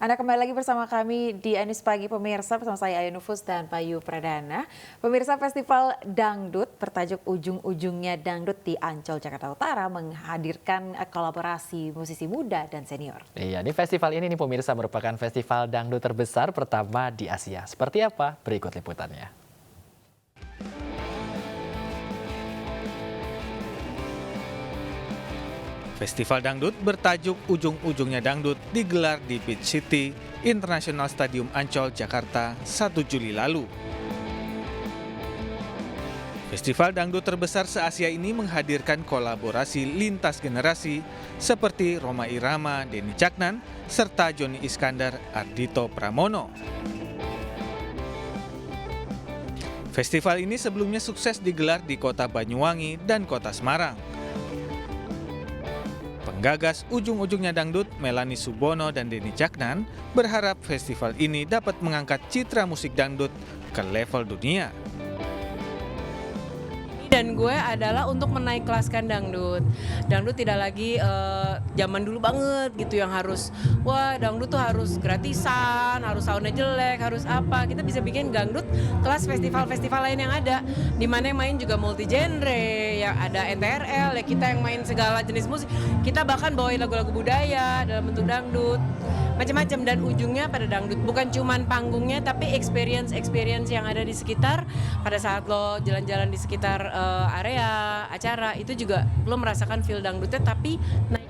Anda kembali lagi bersama kami di Ainus Pagi pemirsa, bersama saya Ayu Nufus dan Bayu Pradana. Pemirsa, Festival Dangdut bertajuk Ujung-Ujungnya Dangdut di Ancol, Jakarta Utara menghadirkan kolaborasi musisi muda dan senior. Iya, di festival ini nih pemirsa merupakan festival dangdut terbesar pertama di Asia. Seperti apa? Berikut liputannya. Festival Dangdut bertajuk Ujung-Ujungnya Dangdut digelar di Beach City International Stadium Ancol, Jakarta 1 Juli lalu. Festival Dangdut terbesar se-Asia ini menghadirkan kolaborasi lintas generasi seperti Rhoma Irama, Denny Caknan, serta Joni Iskandar, Ardhito Pramono. Festival ini sebelumnya sukses digelar di kota Banyuwangi dan kota Semarang. Penggagas Ujung-Ujungnya Dangdut, Melanie Subono dan Denny Caknan, berharap festival ini dapat mengangkat citra musik dangdut ke level dunia. Dan gue adalah untuk menaik kelaskan dangdut. Dangdut tidak lagi zaman dulu banget gitu yang harus, wah dangdut tuh harus gratisan, harus soundnya jelek, harus apa. Kita bisa bikin dangdut kelas festival-festival lain yang ada. Dimana yang main juga multi genre, yang ada NTRL, ya kita yang main segala jenis musik. Kita bahkan bawain lagu-lagu budaya dalam bentuk dangdut. Macam-macam, dan ujungnya pada dangdut. Bukan cuman panggungnya, tapi experience yang ada di sekitar. Pada saat lo jalan-jalan di sekitar area acara, itu juga lo merasakan feel dangdutnya, tapi naik.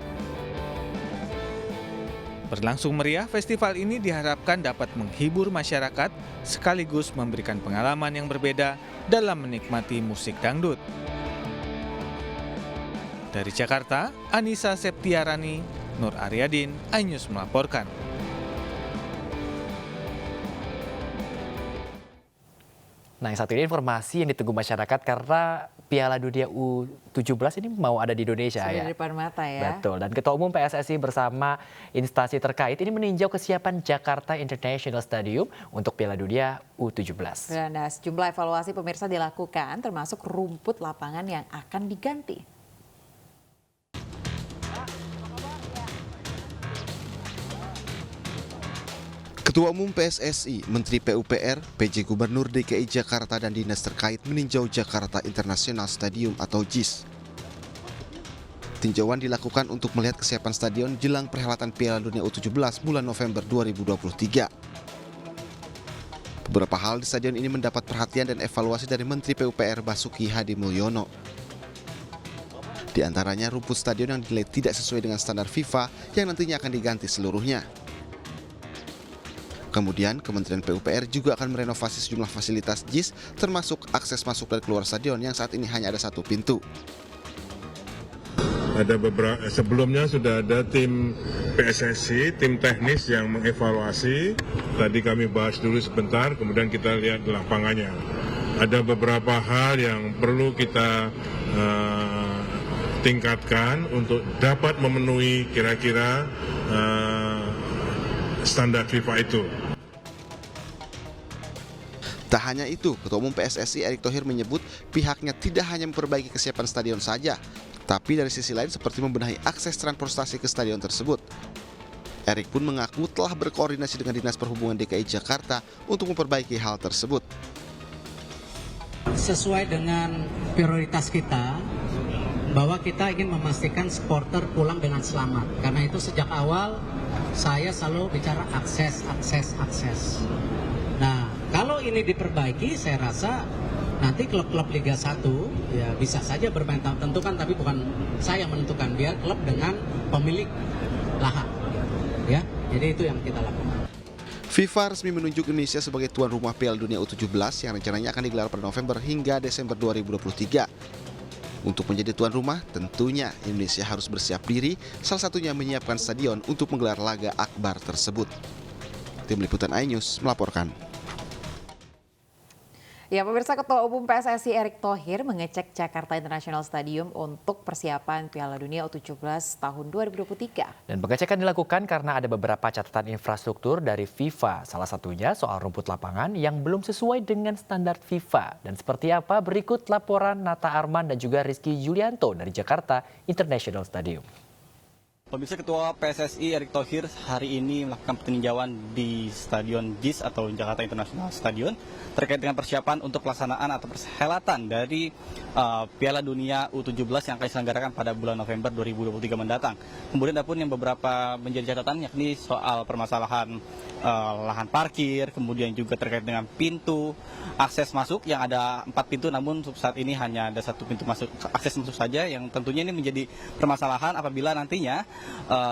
Berlangsung meriah, festival ini diharapkan dapat menghibur masyarakat sekaligus memberikan pengalaman yang berbeda dalam menikmati musik dangdut. Dari Jakarta, Anissa Septiarani, Nur Aryadin, Ainus melaporkan. Nah, yang satu ini informasi yang ditunggu masyarakat karena Piala Dunia U17 ini mau ada di Indonesia. Sudah ya. di depan mata ya. Betul, dan Ketua Umum PSSI bersama instansi terkait ini meninjau kesiapan Jakarta International Stadium untuk Piala Dunia U17. Dan sejumlah evaluasi pemirsa dilakukan, termasuk rumput lapangan yang akan diganti. Ketua Umum PSSI, Menteri PUPR, PJ Gubernur DKI Jakarta dan dinas terkait meninjau Jakarta International Stadium atau JIS. Tinjauan dilakukan untuk melihat kesiapan stadion jelang perhelatan Piala Dunia U17 bulan November 2023. Beberapa hal di stadion ini mendapat perhatian dan evaluasi dari Menteri PUPR Basuki Hadi Mulyono. Di antaranya rumput stadion yang dinilai tidak sesuai dengan standar FIFA yang nantinya akan diganti seluruhnya. Kemudian, Kementerian PUPR juga akan merenovasi sejumlah fasilitas JIS, termasuk akses masuk dan keluar stadion yang saat ini hanya ada satu pintu. Sebelumnya sudah ada tim PSSI, tim teknis yang mengevaluasi. Tadi kami bahas dulu sebentar, kemudian kita lihat di lapangannya. Ada beberapa hal yang perlu kita tingkatkan untuk dapat memenuhi kira-kira standar FIFA itu. Tak hanya itu, Ketua Umum PSSI Erick Thohir menyebut pihaknya tidak hanya memperbaiki kesiapan stadion saja, tapi dari sisi lain seperti membenahi akses transportasi ke stadion tersebut. Erick pun mengaku telah berkoordinasi dengan Dinas Perhubungan DKI Jakarta untuk memperbaiki hal tersebut. Sesuai dengan prioritas kita, bahwa kita ingin memastikan supporter pulang dengan selamat. Karena itu sejak awal saya selalu bicara akses. Nah, kalau ini diperbaiki, saya rasa nanti klub-klub Liga 1 ya bisa saja bermain, tentu kan, tapi bukan saya menentukan, biar klub dengan pemilik lahan. Ya, jadi itu yang kita lakukan. FIFA resmi menunjuk Indonesia sebagai tuan rumah Piala Dunia U17 yang rencananya akan digelar pada November hingga Desember 2023. Untuk menjadi tuan rumah, tentunya Indonesia harus bersiap diri, salah satunya menyiapkan stadion untuk menggelar laga akbar tersebut. Tim Liputan Ainus melaporkan. Ya, pemirsa, Ketua Umum PSSI Erick Thohir mengecek Jakarta International Stadium untuk persiapan Piala Dunia U17 tahun 2023. Dan pengecekan dilakukan karena ada beberapa catatan infrastruktur dari FIFA. Salah satunya soal rumput lapangan yang belum sesuai dengan standar FIFA. Dan seperti apa? Berikut laporan Nata Arman dan juga Rizky Julianto dari Jakarta International Stadium. Pemirsa, Ketua PSSI Erick Thohir hari ini melakukan peninjauan di Stadion JIS atau Jakarta International Stadium terkait dengan persiapan untuk pelaksanaan atau perhelatan dari Piala Dunia U17 yang akan diselenggarakan pada bulan November 2023 mendatang. Kemudian ada pun yang beberapa menjadi catatan yakni soal permasalahan lahan parkir, kemudian juga terkait dengan pintu akses masuk yang ada 4 pintu, namun saat ini hanya ada 1 pintu masuk akses masuk saja, yang tentunya ini menjadi permasalahan apabila nantinya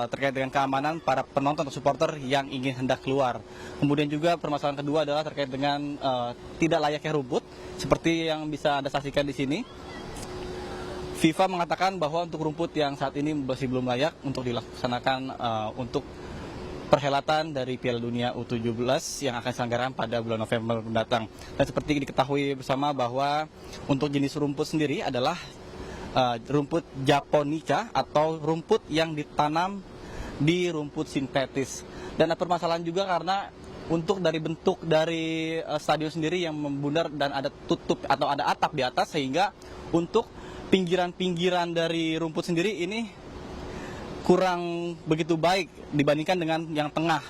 terkait dengan keamanan para penonton atau supporter yang ingin hendak keluar. Kemudian juga permasalahan kedua adalah terkait dengan tidak layaknya rumput seperti yang bisa Anda saksikan di sini. FIFA mengatakan bahwa untuk rumput yang saat ini masih belum layak untuk dilaksanakan untuk perhelatan dari Piala Dunia U17 yang akan diselenggarakan pada bulan November mendatang. Dan seperti diketahui bersama bahwa untuk jenis rumput sendiri adalah rumput Japonica atau rumput yang ditanam di rumput sintetis. Dan ada permasalahan juga karena untuk dari bentuk dari stadion sendiri yang membundar dan ada tutup atau ada atap di atas, sehingga untuk pinggiran-pinggiran dari rumput sendiri ini kurang begitu baik dibandingkan dengan yang tengah.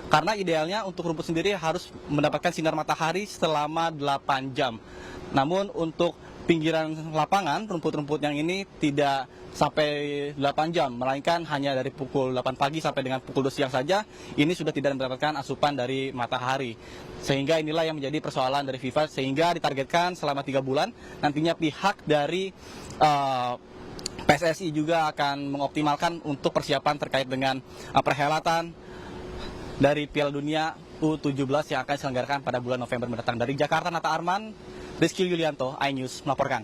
Karena idealnya untuk rumput sendiri harus mendapatkan sinar matahari selama 8 jam. Namun untuk pinggiran lapangan, rumput-rumput yang ini tidak sampai 8 jam, melainkan hanya dari pukul 8 pagi sampai dengan pukul 2 siang saja, ini sudah tidak mendapatkan asupan dari matahari. Sehingga inilah yang menjadi persoalan dari FIFA, sehingga ditargetkan selama 3 bulan, nantinya pihak dari PSSI juga akan mengoptimalkan untuk persiapan terkait dengan perhelatan dari Piala Dunia U17 yang akan diselenggarakan pada bulan November mendatang. Dari Jakarta, Nata Arman, Rizky Yulianto, iNews melaporkan.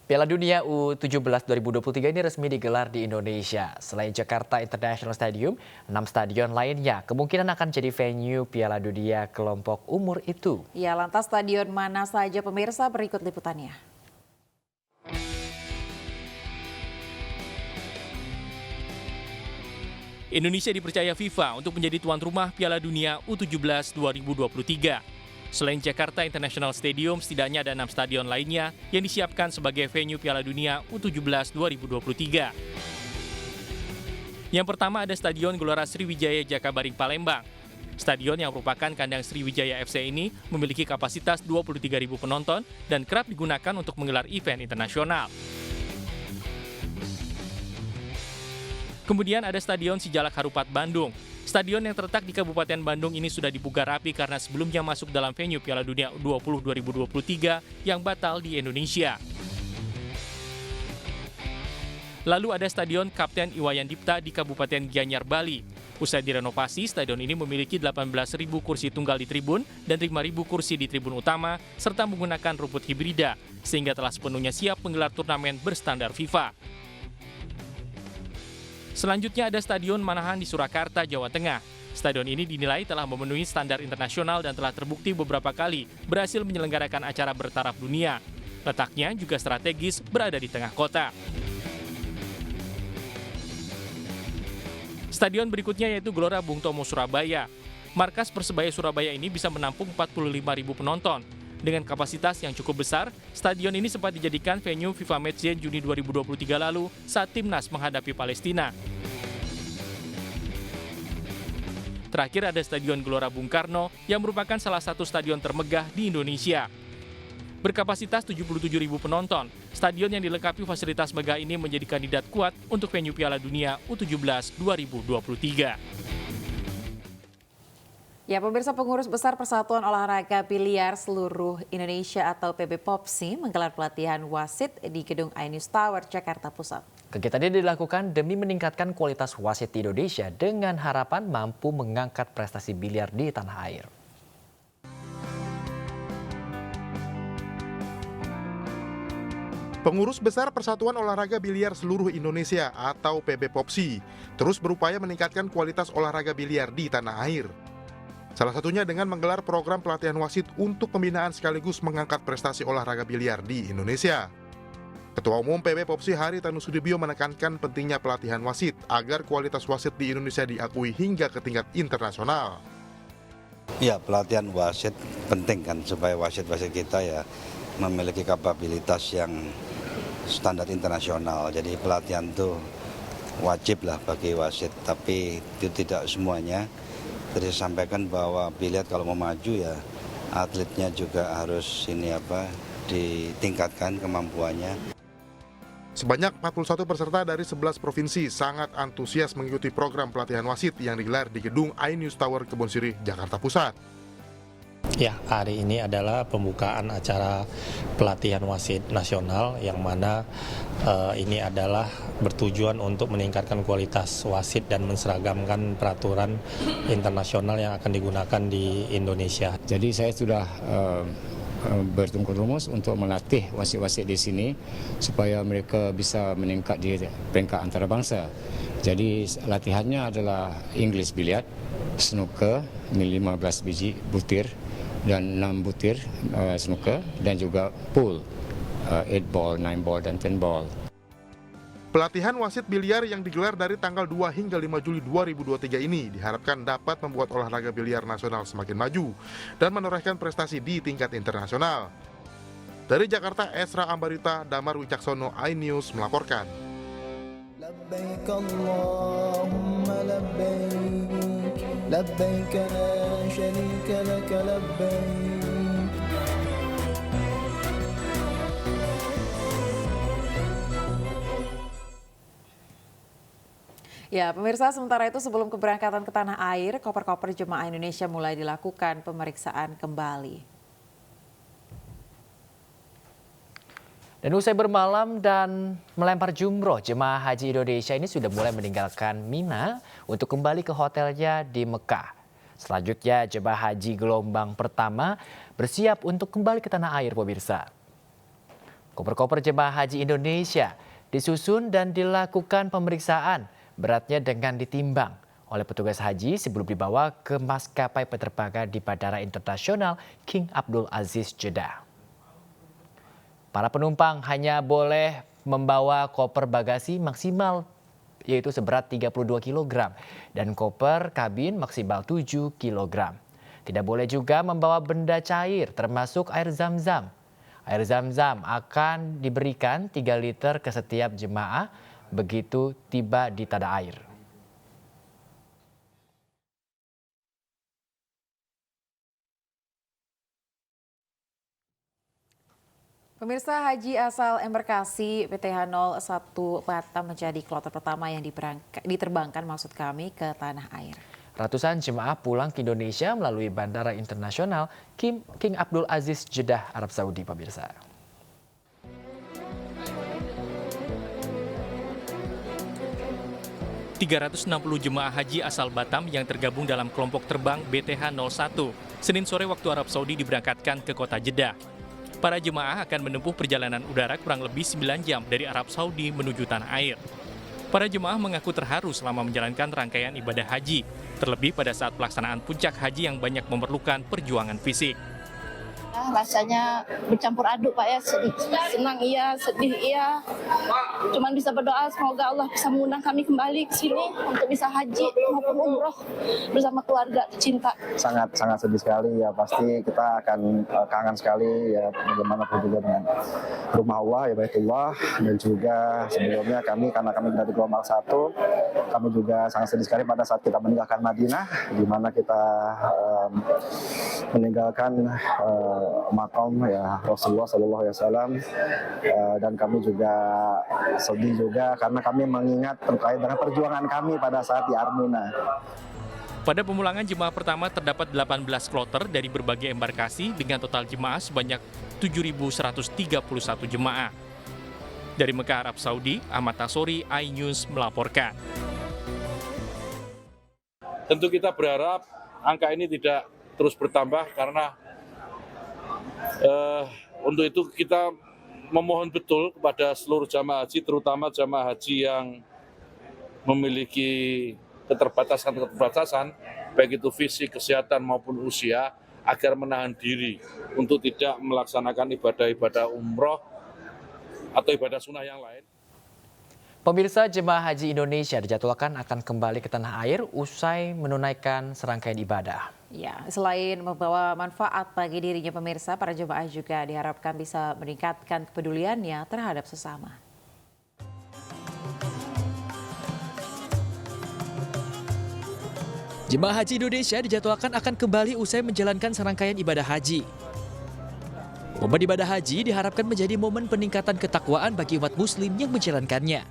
Piala Dunia U17 2023 ini resmi digelar di Indonesia. Selain Jakarta International Stadium, 6 stadion lainnya kemungkinan akan jadi venue Piala Dunia kelompok umur itu. Ya, lantas stadion mana saja pemirsa, berikut liputannya. Indonesia dipercaya FIFA untuk menjadi tuan rumah Piala Dunia U17 2023. Selain Jakarta International Stadium, setidaknya ada 6 stadion lainnya yang disiapkan sebagai venue Piala Dunia U17 2023. Yang pertama ada Stadion Gelora Sriwijaya Jakabaring Palembang. Stadion yang merupakan kandang Sriwijaya FC ini memiliki kapasitas 23.000 penonton dan kerap digunakan untuk menggelar event internasional. Kemudian ada Stadion Sijalak Harupat Bandung. Stadion yang terletak di Kabupaten Bandung ini sudah dibuka rapi karena sebelumnya masuk dalam venue Piala Dunia U20 2023 yang batal di Indonesia. Lalu ada Stadion Kapten Iwayan Dipta di Kabupaten Gianyar, Bali. Usai direnovasi, stadion ini memiliki 18.000 kursi tunggal di tribun dan 5.000 kursi di tribun utama, serta menggunakan rumput hibrida, sehingga telah sepenuhnya siap menggelar turnamen berstandar FIFA. Selanjutnya ada Stadion Manahan di Surakarta, Jawa Tengah. Stadion ini dinilai telah memenuhi standar internasional dan telah terbukti beberapa kali berhasil menyelenggarakan acara bertaraf dunia. Letaknya juga strategis, berada di tengah kota. Stadion berikutnya yaitu Gelora Bung Tomo, Surabaya. Markas Persebaya Surabaya ini bisa menampung 45.000 penonton. Dengan kapasitas yang cukup besar, stadion ini sempat dijadikan venue FIFA Matchday Juni 2023 lalu saat timnas menghadapi Palestina. Terakhir ada Stadion Gelora Bung Karno yang merupakan salah satu stadion termegah di Indonesia. Berkapasitas 77.000 penonton, stadion yang dilengkapi fasilitas megah ini menjadi kandidat kuat untuk venue Piala Dunia U17 2023. Ya, pemirsa, Pengurus Besar Persatuan Olahraga Biliar Seluruh Indonesia atau PB Popsi menggelar pelatihan wasit di Gedung iNews Tower, Jakarta Pusat. Kegiatan ini dilakukan demi meningkatkan kualitas wasit di Indonesia dengan harapan mampu mengangkat prestasi biliar di tanah air. Pengurus Besar Persatuan Olahraga Biliar Seluruh Indonesia atau PB Popsi terus berupaya meningkatkan kualitas olahraga biliar di tanah air. Salah satunya dengan menggelar program pelatihan wasit untuk pembinaan sekaligus mengangkat prestasi olahraga biliar di Indonesia. Ketua Umum PB Popsi Haritanu Sudibyo menekankan pentingnya pelatihan wasit agar kualitas wasit di Indonesia diakui hingga ke tingkat internasional. Ya, pelatihan wasit penting kan supaya wasit-wasit kita ya memiliki kapabilitas yang standar internasional. Jadi pelatihan itu wajib lah bagi wasit, tapi itu tidak semuanya. Tadi saya sampaikan bahwa biliar kalau mau maju ya atletnya juga harus ditingkatkan kemampuannya. Sebanyak 41 peserta dari 11 provinsi sangat antusias mengikuti program pelatihan wasit yang digelar di gedung iNews Tower Kebon Sirih, Jakarta Pusat. Ya, hari ini adalah pembukaan acara pelatihan wasit nasional yang mana ini adalah bertujuan untuk meningkatkan kualitas wasit dan menseragamkan peraturan internasional yang akan digunakan di Indonesia. Jadi saya sudah bertungkus rumus untuk melatih wasit-wasit di sini supaya mereka bisa meningkat di peringkat antarabangsa. Jadi latihannya adalah English billiard, snooker, 15 biji butir dan 6 butir snooker, dan juga pool 8 ball, 9 ball, dan 10 ball. Pelatihan wasit biliar yang digelar dari tanggal 2 hingga 5 Juli 2023 ini diharapkan dapat membuat olahraga biliar nasional semakin maju dan menorehkan prestasi di tingkat internasional. Dari Jakarta, Esra Ambarita, Damar Wicaksono, iNews melaporkan. Labbaik Allahumma labbaik, labbaik la syarika laka labbaik. Ya, pemirsa, sementara itu sebelum keberangkatan ke tanah air, koper-koper jemaah Indonesia mulai dilakukan pemeriksaan kembali. Dan usai bermalam dan melempar jumroh, jemaah haji Indonesia ini sudah mulai meninggalkan Mina untuk kembali ke hotelnya di Mekah. Selanjutnya, jemaah haji gelombang pertama bersiap untuk kembali ke tanah air, pemirsa. Koper-koper jemaah haji Indonesia disusun dan dilakukan pemeriksaan beratnya dengan ditimbang oleh petugas haji sebelum dibawa ke maskapai penerbangan di Bandara Internasional King Abdul Aziz Jeddah. Para penumpang hanya boleh membawa koper bagasi maksimal yaitu seberat 32 kg dan koper kabin maksimal 7 kg. Tidak boleh juga membawa benda cair termasuk air zam-zam. Air zam-zam akan diberikan 3 liter ke setiap jemaah begitu tiba di tanah air. Pemirsa, haji asal embarkasi PTH 01 Batam menjadi kloter pertama yang diterbangkan ke tanah air. Ratusan jemaah pulang ke Indonesia melalui Bandara Internasional King Abdul Aziz Jeddah, Arab Saudi, pemirsa. .360 jemaah haji asal Batam yang tergabung dalam kelompok terbang BTH 01 Senin sore waktu Arab Saudi diberangkatkan ke kota Jeddah. Para jemaah akan menempuh perjalanan udara kurang lebih 9 jam dari Arab Saudi menuju tanah air. Para jemaah mengaku terharu selama menjalankan rangkaian ibadah haji, terlebih pada saat pelaksanaan puncak haji yang banyak memerlukan perjuangan fisik. Rasanya bercampur aduk Pak ya, senang iya, sedih iya. Cuman bisa berdoa semoga Allah bisa mengundang kami kembali ke sini untuk bisa haji maupun umroh bersama keluarga tercinta. Sangat sedih sekali ya, pasti kita akan kangen sekali ya bagaimanapun juga dengan rumah Allah ya Baitullah, dan juga sebelumnya karena kami dari gelombang 1, kami juga sangat sedih sekali pada saat kita meninggalkan Madinah, di mana kita meninggalkan makam ya Rasulullah Sallallahu Alaihi Wasallam, dan kami juga sedih juga karena kami mengingat terkait dengan perjuangan kami pada saat di Armina. Pada pemulangan jemaah pertama terdapat 18 kloter dari berbagai embarkasi dengan total jemaah sebanyak 7.131 jemaah. Dari Mekah, Arab Saudi, Ahmad Tasori, iNews melaporkan. Tentu kita berharap angka ini tidak terus bertambah karena untuk itu kita memohon betul kepada seluruh jamaah haji, terutama jamaah haji yang memiliki keterbatasan, baik itu fisik, kesehatan maupun usia, agar menahan diri untuk tidak melaksanakan ibadah-ibadah umroh atau ibadah sunnah yang lain. Pemirsa, jemaah haji Indonesia dijadwalkan akan kembali ke tanah air usai menunaikan serangkaian ibadah. Ya, selain membawa manfaat bagi dirinya pemirsa, para jemaah juga diharapkan bisa meningkatkan kepeduliannya terhadap sesama. Jemaah haji Indonesia dijadwalkan akan kembali usai menjalankan serangkaian ibadah haji. Momen ibadah haji diharapkan menjadi momen peningkatan ketakwaan bagi umat muslim yang menjalankannya.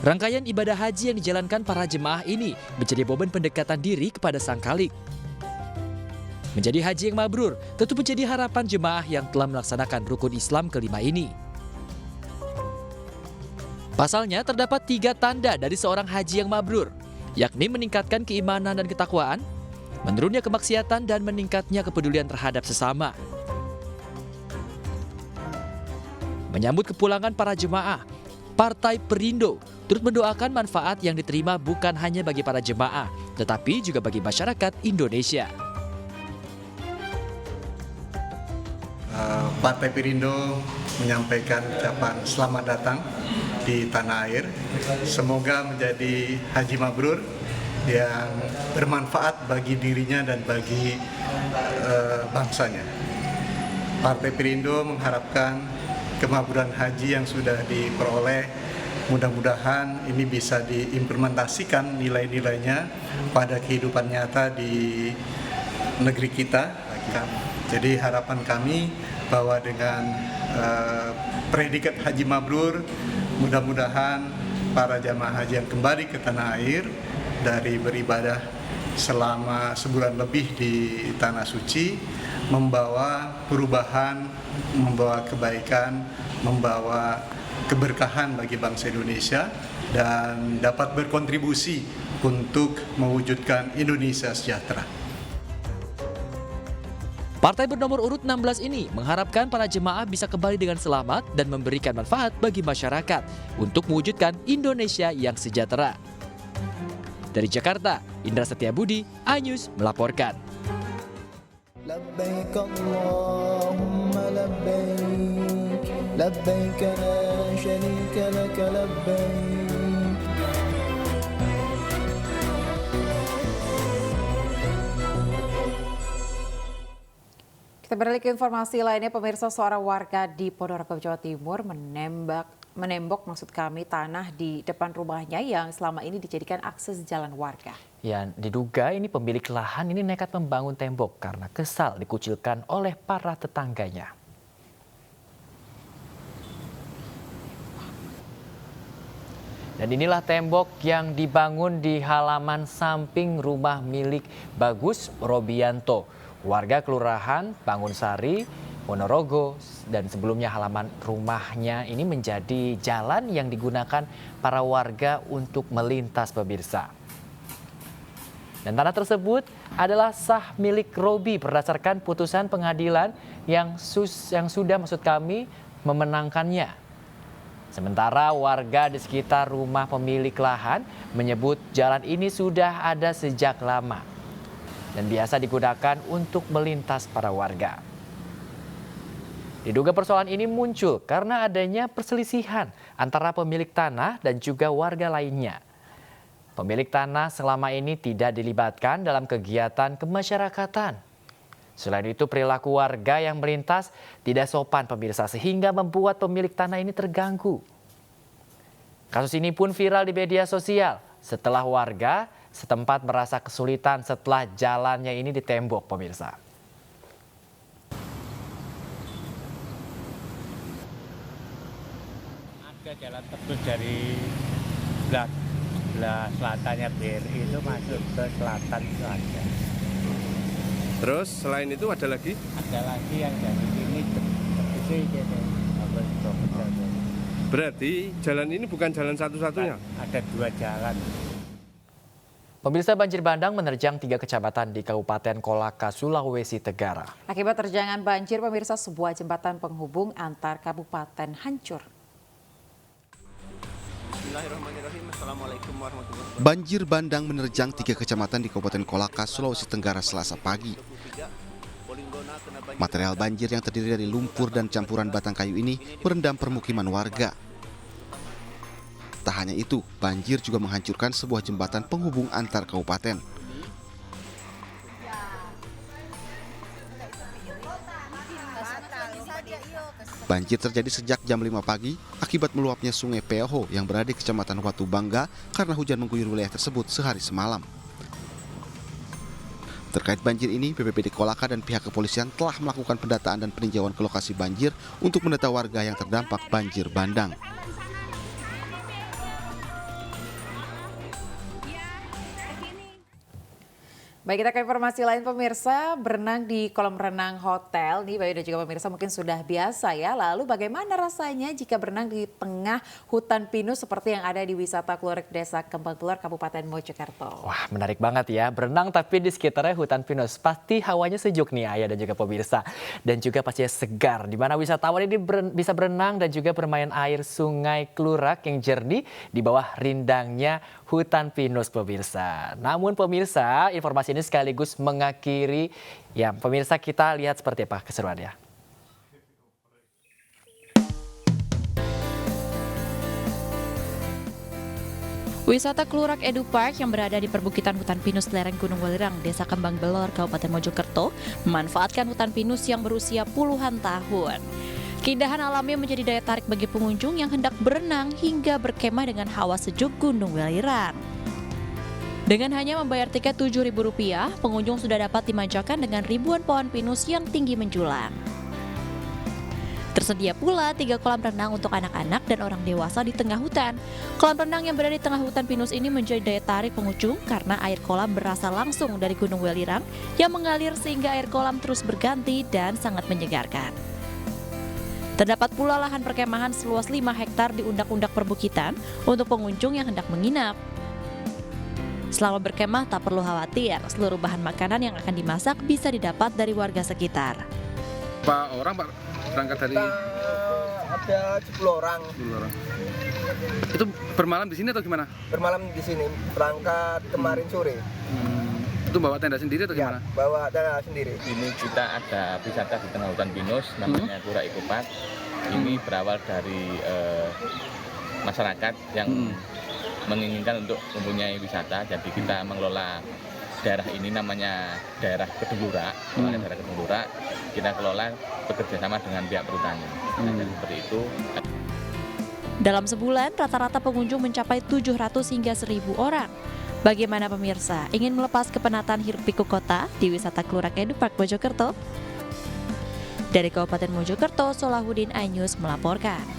Rangkaian ibadah haji yang dijalankan para jemaah ini menjadi momen pendekatan diri kepada Sang Khalik. Menjadi haji yang mabrur tentu menjadi harapan jemaah yang telah melaksanakan rukun Islam kelima ini. Pasalnya terdapat 3 tanda dari seorang haji yang mabrur, yakni meningkatkan keimanan dan ketakwaan, menurunnya kemaksiatan, dan meningkatnya kepedulian terhadap sesama. Menyambut kepulangan para jemaah, Partai Perindo turut mendoakan manfaat yang diterima bukan hanya bagi para jemaah, tetapi juga bagi masyarakat Indonesia. Partai Perindo menyampaikan ucapan selamat datang di tanah air. Semoga menjadi haji mabrur yang bermanfaat bagi dirinya dan bagi bangsanya. Partai Perindo mengharapkan kemabruran haji yang sudah diperoleh, mudah-mudahan ini bisa diimplementasikan nilai-nilainya pada kehidupan nyata di negeri kita. Jadi harapan kami bahwa dengan predikat haji mabrur, mudah-mudahan para jamaah haji yang kembali ke tanah air dari beribadah selama sebulan lebih di tanah suci membawa perubahan, membawa kebaikan, membawa keberkahan bagi bangsa Indonesia dan dapat berkontribusi untuk mewujudkan Indonesia sejahtera. Partai bernomor urut 16 ini mengharapkan para jemaah bisa kembali dengan selamat dan memberikan manfaat bagi masyarakat untuk mewujudkan Indonesia yang sejahtera. Dari Jakarta, Indra Setiabudi, iNews melaporkan. لبيك اللهم لبيك لبيك لا شريك لك لبيك Kita beralih ke informasi lainnya, pemirsa. Seorang warga di Ponorogo, Jawa Timur menembok tanah di depan rumahnya yang selama ini dijadikan akses jalan warga. Ya, diduga ini pemilik lahan ini nekat membangun tembok karena kesal dikucilkan oleh para tetangganya. Dan inilah tembok yang dibangun di halaman samping rumah milik Bagus Robianto, warga Kelurahan Bangunsari, Ponorogo, dan sebelumnya halaman rumahnya ini menjadi jalan yang digunakan para warga untuk melintas, pemirsa. Dan tanah tersebut adalah sah milik Robi berdasarkan putusan pengadilan yang sudah memenangkannya. Sementara warga di sekitar rumah pemilik lahan menyebut jalan ini sudah ada sejak lama dan biasa digunakan untuk melintas para warga. Diduga persoalan ini muncul karena adanya perselisihan antara pemilik tanah dan juga warga lainnya. Pemilik tanah selama ini tidak dilibatkan dalam kegiatan kemasyarakatan. Selain itu, perilaku warga yang melintas tidak sopan, pemirsa, sehingga membuat pemilik tanah ini terganggu. Kasus ini pun viral di media sosial setelah warga setempat merasa kesulitan setelah jalannya ini ditembok, pemirsa. Ada jalan tebus dari belah selatannya BRI itu masuk ke selatan itu ada. Terus selain itu ada lagi? Ada lagi yang dari sini tebusnya ini. Berarti jalan ini bukan jalan satu-satunya? Ada 2 jalan. Pemirsa, banjir bandang menerjang 3 kecamatan di Kabupaten Kolaka, Sulawesi Tenggara. Akibat terjangan banjir, pemirsa, sebuah jembatan penghubung antar kabupaten hancur. Banjir bandang menerjang 3 kecamatan di Kabupaten Kolaka, Sulawesi Tenggara Selasa pagi. Material banjir yang terdiri dari lumpur dan campuran batang kayu ini merendam permukiman warga. Tak hanya itu, banjir juga menghancurkan sebuah jembatan penghubung antar kabupaten. Banjir terjadi sejak jam 5 pagi akibat meluapnya sungai Peoho yang berada di Kecamatan Watu Bangga karena hujan mengguyur wilayah tersebut sehari semalam. Terkait banjir ini, BPBD Kolaka dan pihak kepolisian telah melakukan pendataan dan peninjauan ke lokasi banjir untuk mendata warga yang terdampak banjir bandang. Baik, kita ke informasi lain pemirsa, berenang di kolam renang hotel nih Bayu dan juga pemirsa mungkin sudah biasa ya. Lalu bagaimana rasanya jika berenang di tengah hutan pinus seperti yang ada di wisata Klurik Desa Kembang Keluar Kabupaten Mojokerto? Wah, menarik banget ya, berenang tapi di sekitarnya hutan pinus. Pasti hawanya sejuk nih Ayah dan juga pemirsa. Dan juga pastinya segar, di mana wisatawan ini bisa berenang dan juga bermain air sungai Klurak yang jernih di bawah rindangnya hutan pinus pemirsa. Namun pemirsa, informasi ini sekaligus mengakhiri ya pemirsa, kita lihat seperti apa keseruannya. Wisata Klurak Edu Park yang berada di perbukitan hutan pinus lereng Gunung Welirang, Desa Kembang Belor, Kabupaten Mojokerto, memanfaatkan hutan pinus yang berusia puluhan tahun. Keindahan alamnya menjadi daya tarik bagi pengunjung yang hendak berenang hingga berkemah dengan hawa sejuk Gunung Welirang. Dengan hanya membayar tiket Rp7.000, pengunjung sudah dapat dimanjakan dengan ribuan pohon pinus yang tinggi menjulang. Tersedia pula 3 kolam renang untuk anak-anak dan orang dewasa di tengah hutan. Kolam renang yang berada di tengah hutan pinus ini menjadi daya tarik pengunjung karena air kolam berasal langsung dari Gunung Welirang yang mengalir sehingga air kolam terus berganti dan sangat menyegarkan. Terdapat pula lahan perkemahan seluas 5 hektar di undak-undak perbukitan untuk pengunjung yang hendak menginap. Selama berkemah tak perlu khawatir, seluruh bahan makanan yang akan dimasak bisa didapat dari warga sekitar. Berapa orang Pak berangkat dari? Ada 10 orang. 10 orang. Itu bermalam di sini atau gimana? Bermalam di sini, berangkat kemarin sore. Itu bawa tenda sendiri atau gimana? Ya, bawa tenda sendiri. Ini kita ada wisata di tengah hutan pinus, namanya Klurak Edu Park. Ini berawal dari masyarakat yang menginginkan untuk mempunyai wisata, jadi kita mengelola daerah ini namanya daerah Kedung-Lurak. Daerah Kedung-Lurak kita kelola bekerja sama dengan pihak perhutani. Seperti itu. Dalam sebulan rata-rata pengunjung mencapai 700 hingga 1.000 orang. Bagaimana pemirsa, ingin melepas kepenatan hiruk-pikuk kota di wisata Klurak Edu Park Mojokerto? Dari Kabupaten Mojokerto, Solahuddin iNews melaporkan.